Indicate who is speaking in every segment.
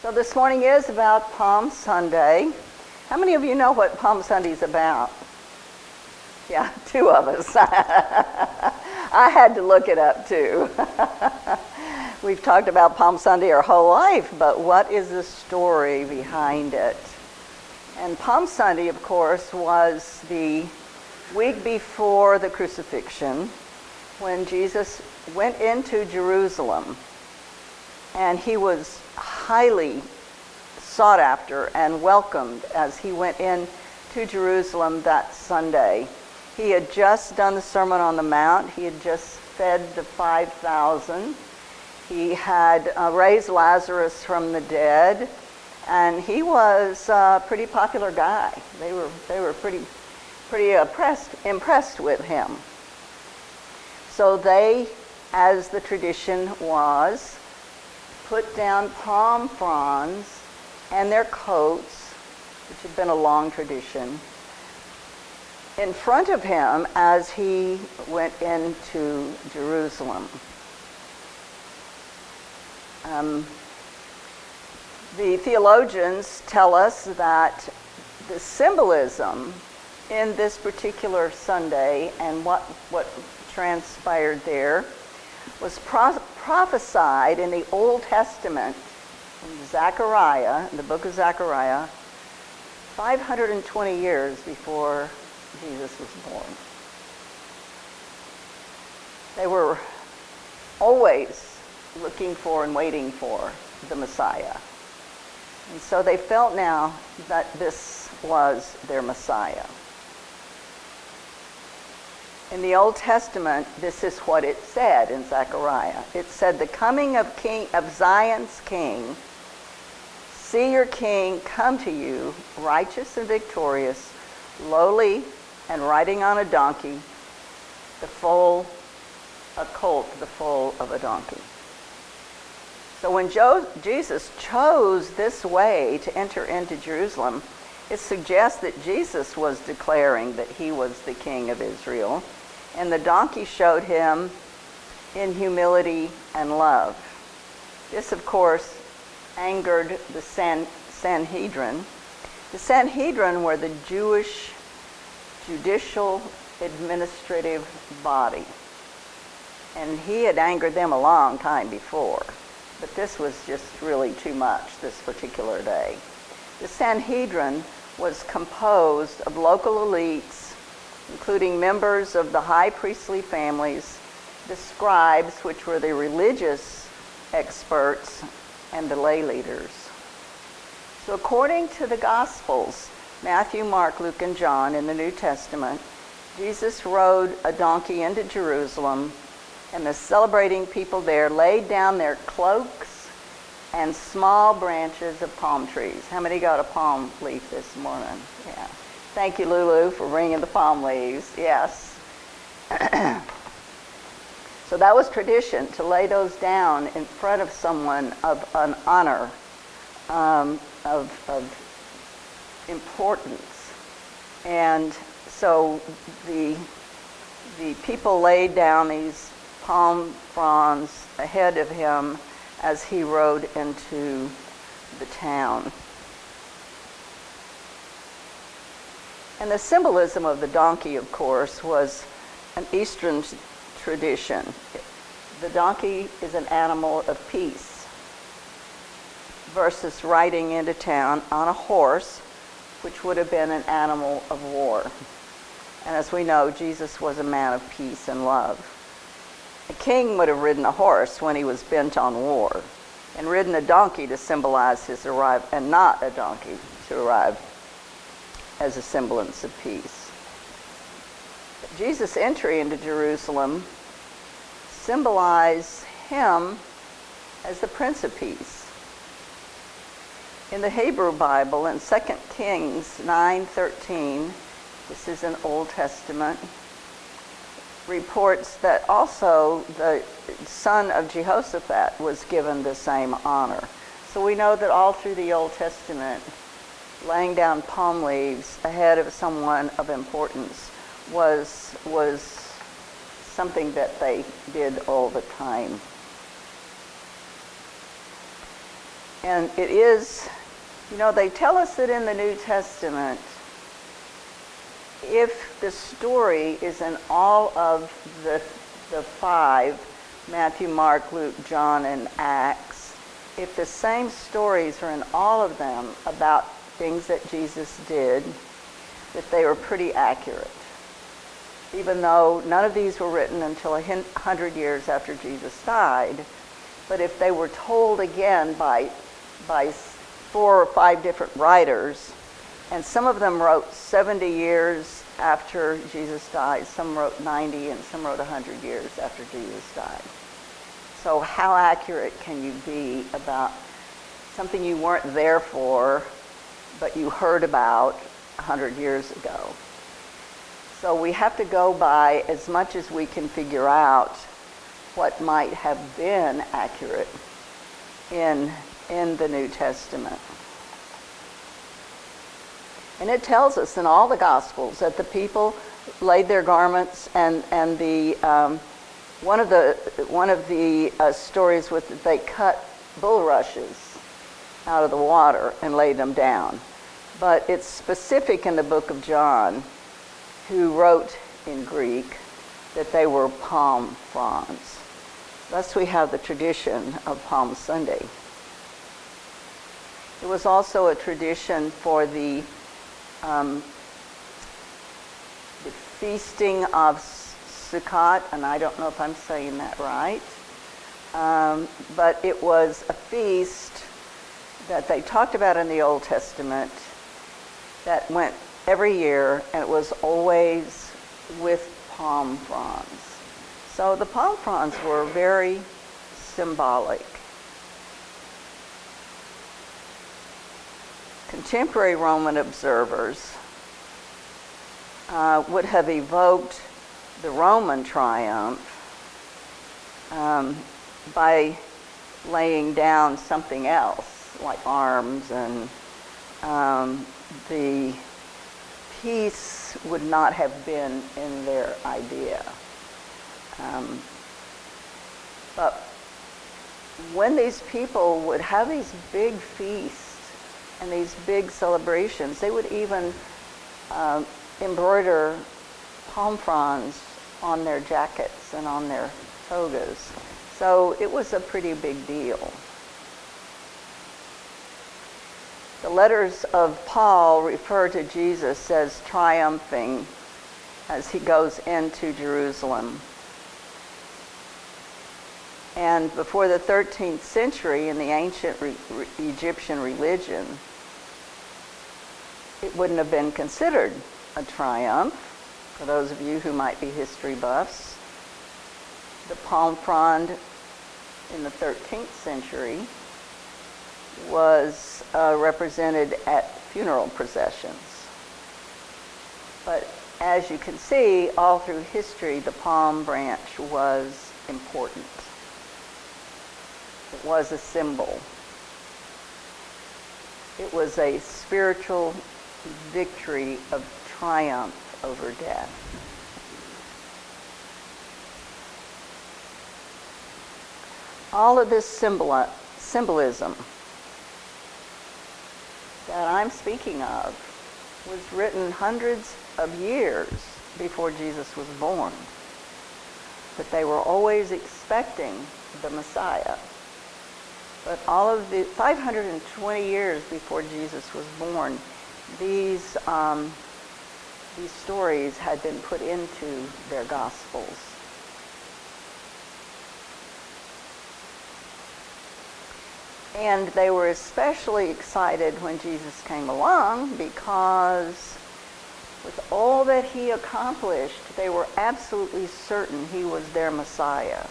Speaker 1: So this morning is about Palm Sunday. How many of you know what Palm Sunday is about? Yeah, two of us. I had to look it up too. We've talked about Palm Sunday our whole life, but what is the story behind it? And Palm Sunday, of course, was the week before the crucifixion when Jesus went into Jerusalem. And he was highly sought after and welcomed as he went in to Jerusalem that Sunday. He had just done the Sermon on the Mount. He had just fed the 5,000. He had raised Lazarus from the dead. And he was a pretty popular guy. They were pretty impressed with him. So they, as the tradition was, put down palm fronds and their coats, which had been a long tradition, in front of him as he went into Jerusalem. The theologians tell us that the symbolism in this particular Sunday and what transpired there was prophesied in the Old Testament, in Zechariah, in the book of Zechariah, 520 years before Jesus was born. They were always looking for and waiting for the Messiah. And so they felt now that this was their Messiah. In the Old Testament, this is what it said in Zechariah. It said, "The coming of Zion's King, see your King come to you, righteous and victorious, lowly and riding on a donkey, a colt, the foal of a donkey." So when Jesus chose this way to enter into Jerusalem, it suggests that Jesus was declaring that he was the King of Israel, and the donkey showed him in humility and love. This, of course, angered the Sanhedrin. The Sanhedrin were the Jewish judicial administrative body, and he had angered them a long time before. But this was just really too much this particular day. The Sanhedrin was composed of local elites, including members of the high priestly families, the scribes, which were the religious experts, and the lay leaders. So according to the Gospels, Matthew, Mark, Luke, and John in the New Testament, Jesus rode a donkey into Jerusalem, and the celebrating people there laid down their cloaks and small branches of palm trees. How many got a palm leaf this morning? Yeah. Thank you, Lulu, for bringing the palm leaves. Yes. So that was tradition, to lay those down in front of someone of an honor, of importance. And so the people laid down these palm fronds ahead of him as he rode into the town. And the symbolism of the donkey, of course, was an Eastern tradition. The donkey is an animal of peace versus riding into town on a horse, which would have been an animal of war. And as we know, Jesus was a man of peace and love. A king would have ridden a horse when he was bent on war, and ridden a donkey to symbolize his arrival, and not a donkey to arrive as a semblance of peace. But Jesus' entry into Jerusalem symbolized him as the Prince of Peace. In the Hebrew Bible, in 2 Kings 9:13, this is an Old Testament, reports that also the son of Jehoshaphat was given the same honor. So we know that all through the Old Testament, laying down palm leaves ahead of someone of importance was something that they did all the time. And it is, they tell us that in the New Testament, if the story is in all of the five, Matthew, Mark, Luke, John, and Acts, if the same stories are in all of them about things that Jesus did, that they were pretty accurate. Even though none of these were written until 100 years after Jesus died, but if they were told again by 4 or 5 different writers, and some of them wrote 70 years after Jesus died, some wrote 90, and some wrote 100 years after Jesus died. So how accurate can you be about something you weren't there for, but you heard about 100 years ago? So we have to go by as much as we can figure out what might have been accurate in the New Testament. And it tells us in all the Gospels that the people laid their garments, and the one of the stories was that they cut bulrushes out of the water and laid them down. But it's specific in the book of John, who wrote in Greek, that they were palm fronds. Thus we have the tradition of Palm Sunday. It was also a tradition for the feasting of Sukkot, and I don't know if I'm saying that right, but it was a feast that they talked about in the Old Testament that went every year, and it was always with palm fronds. So the palm fronds were very symbolic. Contemporary Roman observers would have evoked the Roman triumph by laying down something else, like arms, and the peace would not have been in their idea. But when these people would have these big feasts and these big celebrations, they would even embroider palm fronds on their jackets and on their togas. So it was a pretty big deal. The letters of Paul refer to Jesus as triumphing as he goes into Jerusalem. And before the 13th century, in the ancient Egyptian religion, it wouldn't have been considered a triumph. For those of you who might be history buffs, the palm frond in the 13th century was represented at funeral processions. But as you can see, all through history, the palm branch was important. It was a symbol. It was a spiritual victory of triumph over death. All of this symbolism that I'm speaking of was written hundreds of years before Jesus was born. But they were always expecting the Messiah. But all of the 520 years before Jesus was born, these stories had been put into their Gospels. And they were especially excited when Jesus came along because with all that he accomplished, they were absolutely certain he was their Messiah.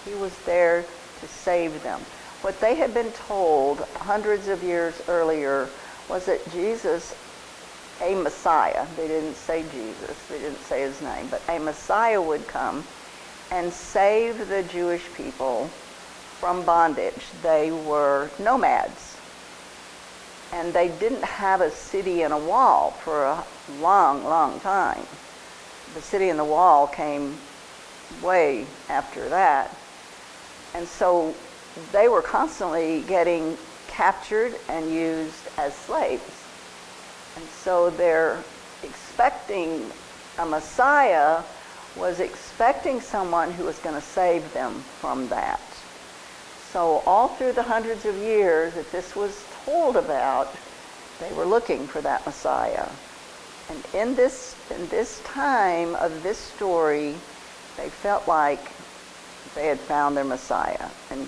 Speaker 1: He was there to save them. What they had been told hundreds of years earlier was that Jesus, a Messiah, they didn't say Jesus, they didn't say his name, but a Messiah would come and save the Jewish people from bondage. They were nomads, and they didn't have a city and a wall for a long, long time. The city and the wall came way after that, and so they were constantly getting captured and used as slaves. And so they're expecting a Messiah, was expecting someone who was going to save them from that. So all through the hundreds of years that this was told about, they were looking for that Messiah. And in this time of this story, they felt like they had found their Messiah. And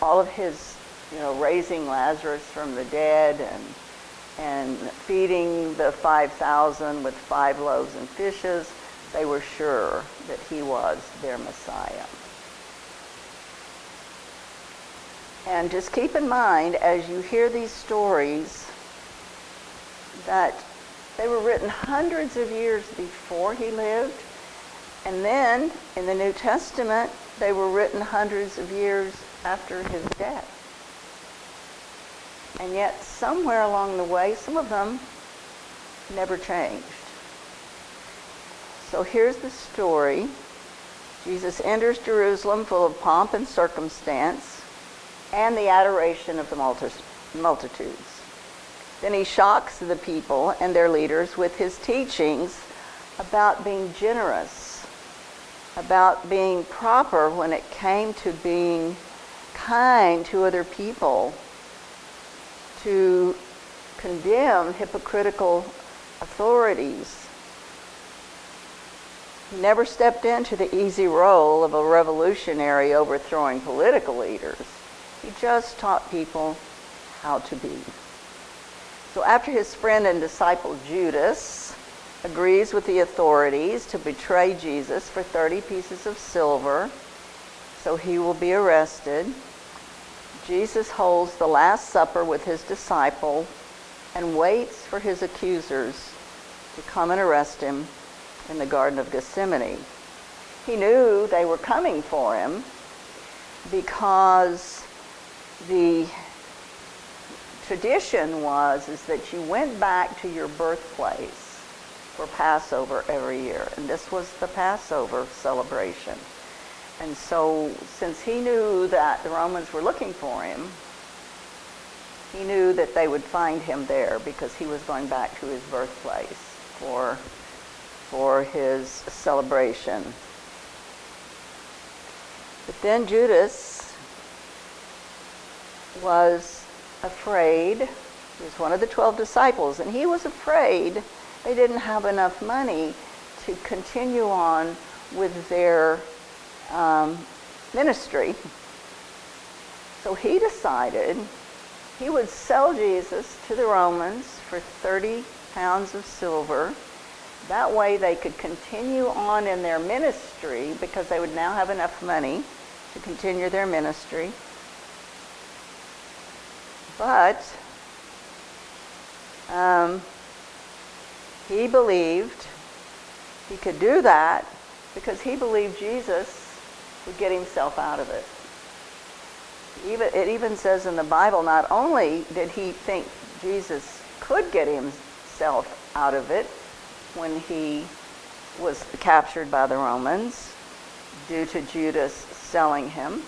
Speaker 1: all of his, raising Lazarus from the dead and feeding the 5,000 with 5 loaves and fishes, they were sure that he was their Messiah. And just keep in mind, as you hear these stories, that they were written hundreds of years before he lived, and then in the New Testament, they were written hundreds of years after his death. And yet, somewhere along the way, some of them never changed. So here's the story. Jesus enters Jerusalem full of pomp and circumstance and the adoration of the multitudes. Then he shocks the people and their leaders with his teachings about being generous, about being proper when it came to being kind to other people, to condemn hypocritical authorities. He never stepped into the easy role of a revolutionary overthrowing political leaders. He just taught people how to be. So after his friend and disciple Judas agrees with the authorities to betray Jesus for 30 pieces of silver, so he will be arrested, Jesus holds the Last Supper with his disciple and waits for his accusers to come and arrest him in the Garden of Gethsemane. He knew they were coming for him because the tradition is that you went back to your birthplace for Passover every year, and this was the Passover celebration. And so, since he knew that the Romans were looking for him, he knew that they would find him there because he was going back to his birthplace for his celebration. But then Judas was afraid. He was one of the 12 disciples, and he was afraid they didn't have enough money to continue on with their ministry. So he decided he would sell Jesus to the Romans for 30 pounds of silver. That way they could continue on in their ministry because they would now have enough money to continue their ministry. But he believed he could do that because he believed Jesus would get himself out of it. It even says in the Bible, not only did he think Jesus could get himself out of it when he was captured by the Romans due to Judas selling him,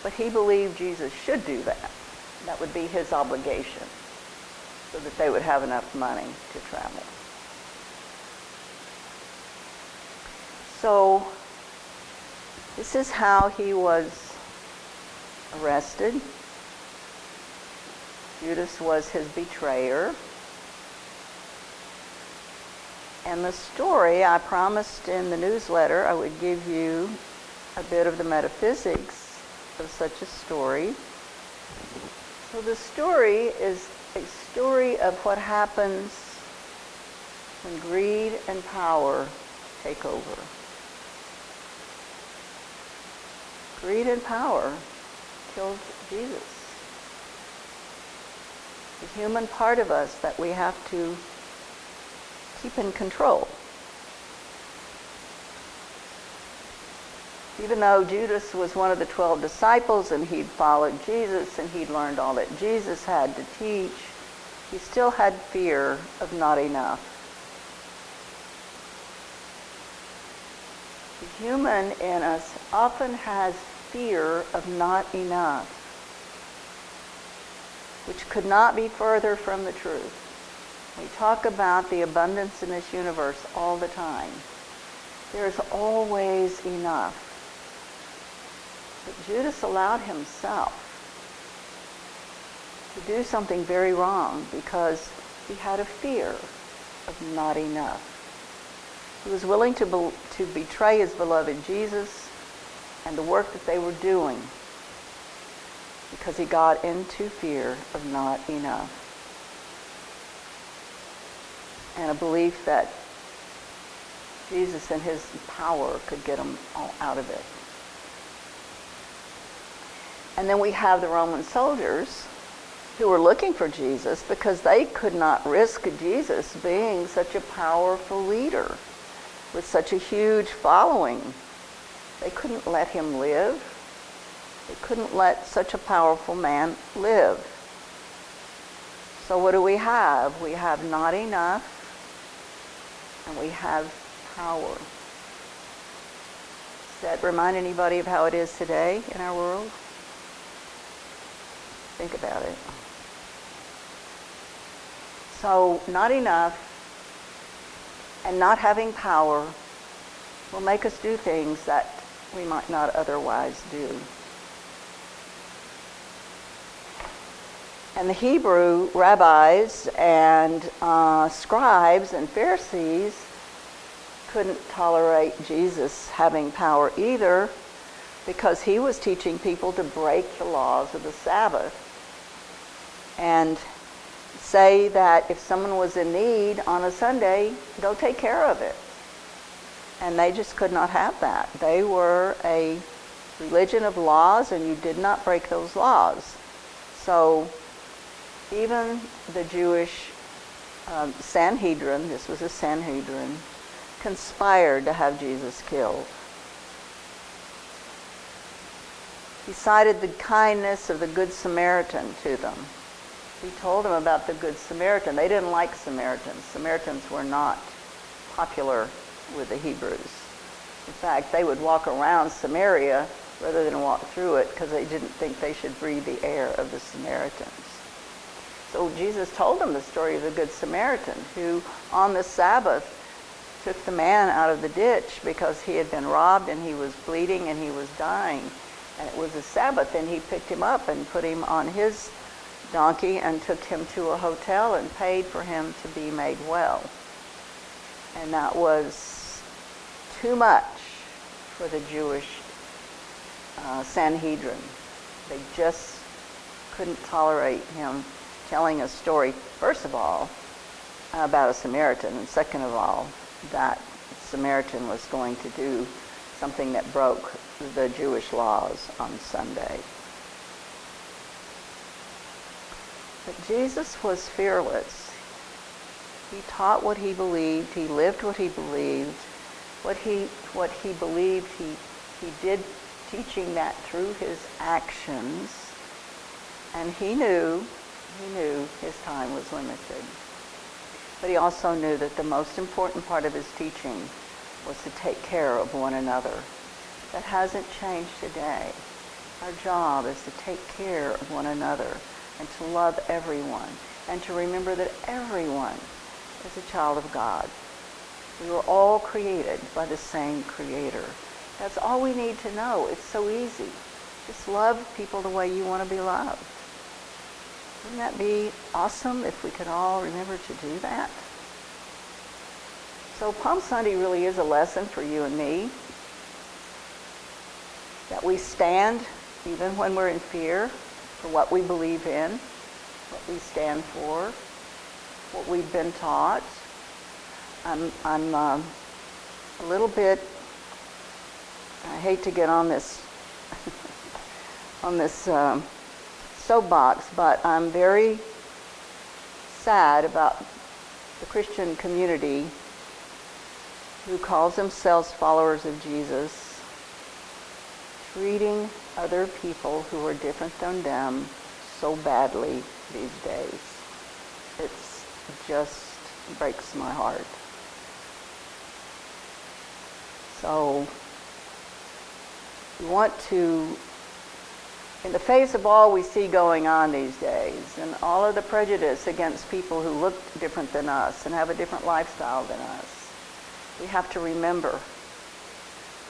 Speaker 1: but he believed Jesus should do that. That would be his obligation so that they would have enough money to travel. So this is how he was arrested. Judas was his betrayer. And the story, I promised in the newsletter I would give you a bit of the metaphysics of such a story. So the story is a story of what happens when greed and power take over. Greed and power killed Jesus. The human part of us that we have to keep in control. Even though Judas was one of the 12 disciples and he'd followed Jesus and he'd learned all that Jesus had to teach, he still had fear of not enough. The human in us often has fear of not enough. which could not be further from the truth. We talk about the abundance in this universe all the time. There's always enough. But Judas allowed himself to do something very wrong because he had a fear of not enough. He was willing to betray his beloved Jesus and the work that they were doing because he got into fear of not enough. And a belief that Jesus and his power could get him all out of it. And then we have the Roman soldiers who were looking for Jesus because they could not risk Jesus being such a powerful leader with such a huge following. They couldn't let him live. They couldn't let such a powerful man live. So what do we have? We have not enough, and we have power. Does that remind anybody of how it is today in our world? Think about it. So not enough and not having power will make us do things that we might not otherwise do. And the Hebrew rabbis and scribes and Pharisees couldn't tolerate Jesus having power either because he was teaching people to break the laws of the Sabbath and say that if someone was in need on a Sunday, they'll take care of it. And they just could not have that. They were a religion of laws, and you did not break those laws. So even the Jewish Sanhedrin, this was a Sanhedrin, conspired to have Jesus killed. He cited the kindness of the Good Samaritan to them. He told them about the Good Samaritan. They didn't like Samaritans. Samaritans were not popular with the Hebrews. In fact, they would walk around Samaria rather than walk through it because they didn't think they should breathe the air of the Samaritans. So Jesus told them the story of the Good Samaritan who on the Sabbath took the man out of the ditch because he had been robbed and he was bleeding and he was dying. And it was the Sabbath, and he picked him up and put him on his donkey and took him to a hotel and paid for him to be made well. And that was too much for the Jewish Sanhedrin. They just couldn't tolerate him telling a story, first of all, about a Samaritan, and second of all, that Samaritan was going to do something that broke the Jewish laws on Sunday. But Jesus was fearless. He taught what he believed. He lived what he believed. What he believed, he did, teaching that through his actions. And he knew his time was limited. But he also knew that the most important part of his teaching was to take care of one another. That hasn't changed today. Our job is to take care of one another and to love everyone and to remember that everyone is a child of God. We were all created by the same Creator. That's all we need to know. It's so easy. Just love people the way you want to be loved. Wouldn't that be awesome if we could all remember to do that? So Palm Sunday really is a lesson for you and me. That we stand, even when we're in fear, for what we believe in, what we stand for, what we've been taught. I'm a little bit, I hate to get on this soapbox, but I'm very sad about the Christian community who calls themselves followers of Jesus treating other people who are different than them so badly these days. It just breaks my heart. So we want to In the face of all we see going on these days, and all of the prejudice against people who look different than us and have a different lifestyle than us, we have to remember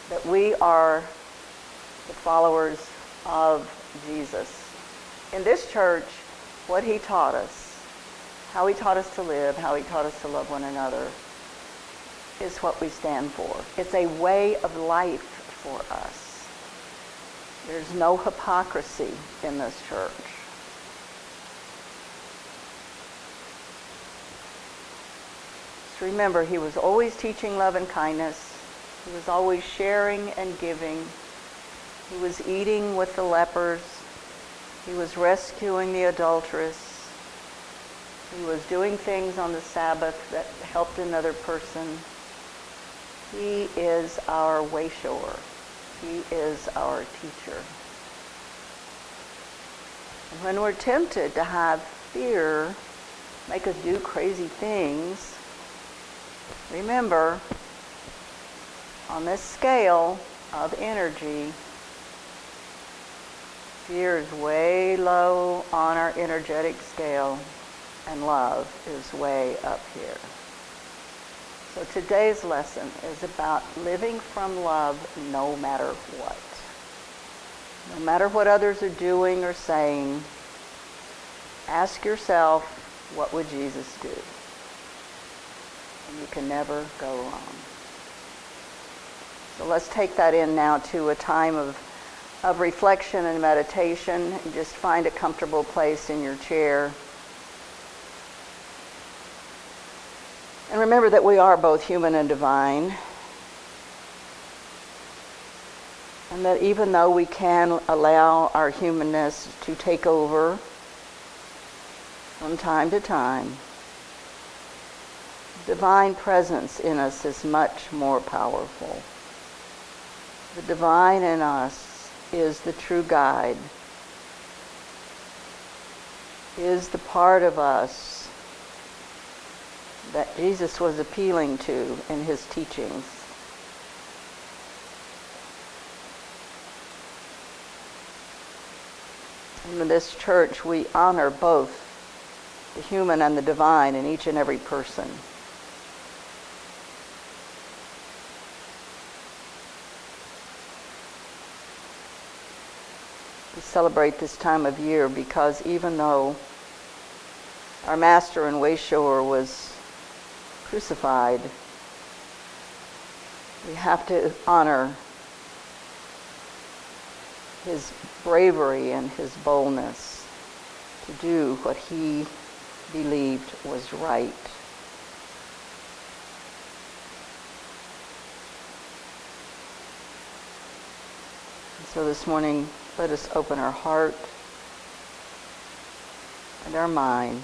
Speaker 1: that we are the followers of Jesus. In this church, what he taught us, how he taught us to live, how he taught us to love one another, is what we stand for. It's a way of life for us. There's no hypocrisy in this church. Just remember, he was always teaching love and kindness. He was always sharing and giving. He was eating with the lepers. He was rescuing the adulteress. He was doing things on the Sabbath that helped another person. He is our way-shower. He is our teacher. And when we're tempted to have fear make us do crazy things, remember, on this scale of energy, fear is way low on our energetic scale, and love is way up here. So today's lesson is about living from love no matter what. No matter what others are doing or saying, ask yourself, what would Jesus do? And you can never go wrong. So let's take that in now to a time of reflection and meditation. And just find a comfortable place in your chair. And remember that we are both human and divine. And that even though we can allow our humanness to take over from time to time, divine presence in us is much more powerful. The divine in us is the true guide, is the part of us that Jesus was appealing to in his teachings. In this church, we honor both the human and the divine in each and every person. We celebrate this time of year because even though our master and way-shower was crucified, we have to honor his bravery and his boldness to do what he believed was right. And so this morning, let us open our heart and our mind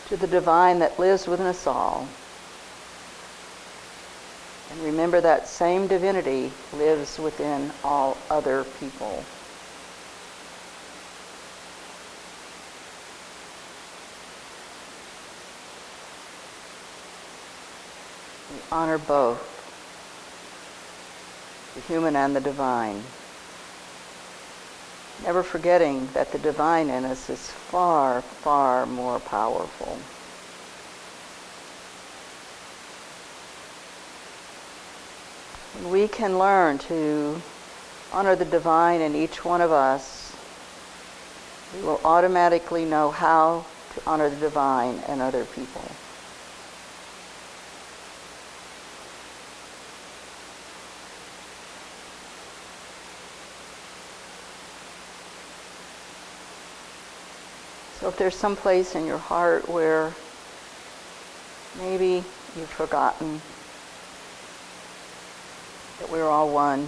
Speaker 1: to the divine that lives within us all. And remember that same divinity lives within all other people. We honor both, the human and the divine, never forgetting that the divine in us is far, far more powerful. When we can learn to honor the divine in each one of us, we will automatically know how to honor the divine in other people. So if there's some place in your heart where maybe you've forgotten that we're all one,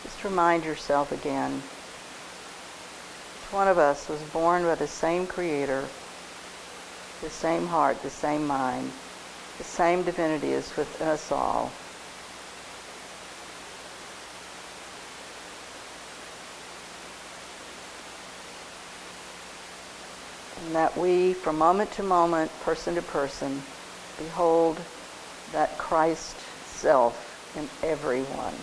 Speaker 1: just remind yourself again. Each one of us was born by the same Creator, the same heart, the same mind, the same divinity is within us all. And that we, from moment to moment, person to person, behold that Christ self in everyone.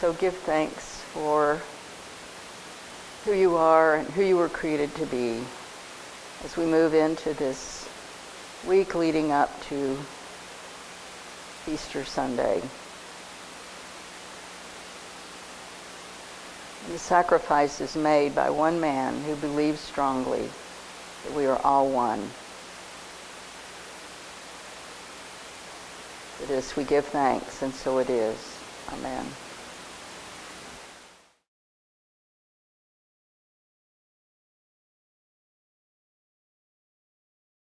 Speaker 1: So give thanks for who you are and who you were created to be as we move into this week leading up to Easter Sunday. The sacrifice is made by one man who believes strongly that we are all one. For this we give thanks, and so it is. Amen.